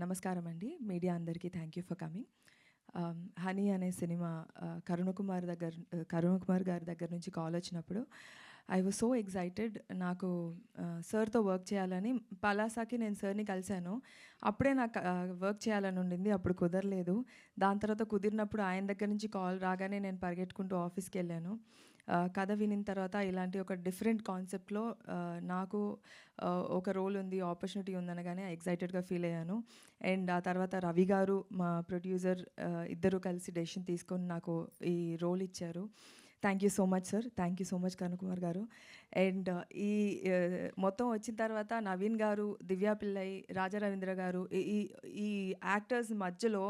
నమస్కారం అండి మీడియా అందరికీ thank you for coming. Honey అనే సినిమా కరుణ కుమార్ గారి దగ్గర నుంచి కాల్ వచ్చినప్పుడు ఐ వాజ్ సో ఎక్సైటెడ్. నాకు సార్తో వర్క్ చేయాలని పలాసాకి నేను సార్ని కలిశాను. అప్పుడే నాకు వర్క్ చేయాలని ఉండింది, అప్పుడు కుదరలేదు. దాని తర్వాత కుదిరినప్పుడు ఆయన దగ్గర నుంచి కాల్ రాగానే నేను పరిగెట్టుకుంటూ ఆఫీస్కి వెళ్ళాను. కథ వినిన తర్వాత ఇలాంటి ఒక డిఫరెంట్ కాన్సెప్ట్లో నాకు ఒక రోల్ ఉంది, ఆపర్చునిటీ ఉందనగానే ఎక్సైటెడ్గా ఫీల్ అయ్యాను. అండ్ ఆ తర్వాత రవి గారు మా ప్రొడ్యూసర్ ఇద్దరు కలిసి డెసిషన్ తీసుకొని నాకు ఈ రోల్ ఇచ్చారు. Thank you so much sir, thank you so much Karuna Kumar గారు. అండ్ ఈ మొత్తం వచ్చిన తర్వాత నవీన్ గారు, దివ్యా పిల్లై, రాజా రవీంద్ర గారు, ఈ ఈ యాక్టర్స్ మధ్యలో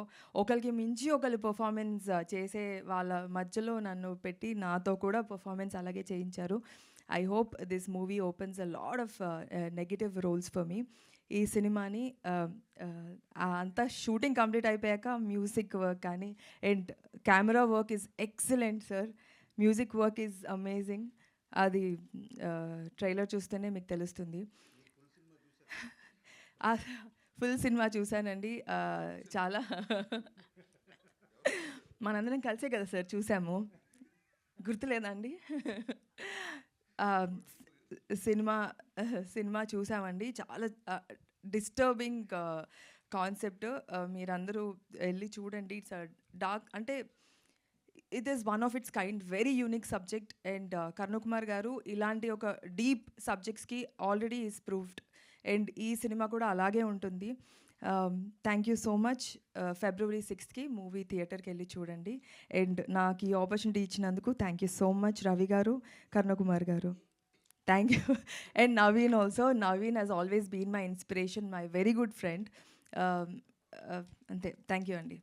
ఒకరికి మించి ఒకరు పర్ఫార్మెన్స్ చేసే వాళ్ళ మధ్యలో నన్ను పెట్టి నాతో కూడా పర్ఫార్మెన్స్ అలాగే చేయించారు. I hope this movie opens a lot of negative roles for me. ఈ సినిమాని అంతా షూటింగ్ కంప్లీట్ అయిపోయాక మ్యూజిక్ వర్క్ కానీ and camera work is excellent sir. Music work is amazing. అది ట్రైలర్ చూస్తేనే మీకు తెలుస్తుంది. ఫుల్ సినిమా చూశానండి. చాలా మనందరం కలిసే కదా సార్ చూసాము, గుర్తులేదండి? సినిమా చూసామండి. చాలా డిస్టర్బింగ్ కాన్సెప్ట్. మీరందరూ వెళ్ళి చూడండి. ఇట్స్ డార్క్, అంటే it is one of its kind, very unique subject. And Karuna Kumar గారు ఇలాంటి ఒక డీప్ సబ్జెక్ట్స్కి ఆల్రెడీ ఈజ్ ప్రూవ్డ్. అండ్ ఈ సినిమా కూడా అలాగే ఉంటుంది. Thank you so much. February 6th movie థియేటర్కి వెళ్ళి చూడండి. అండ్ నాకు ఈ ఆపర్చునిటీ ఇచ్చినందుకు thank you so much Ravi గారు, కరుణ కుమార్ గారు. Thank you. And Naveen also. Naveen has always been my inspiration, my very good friend. అంతే, థ్యాంక్ యూ అండి.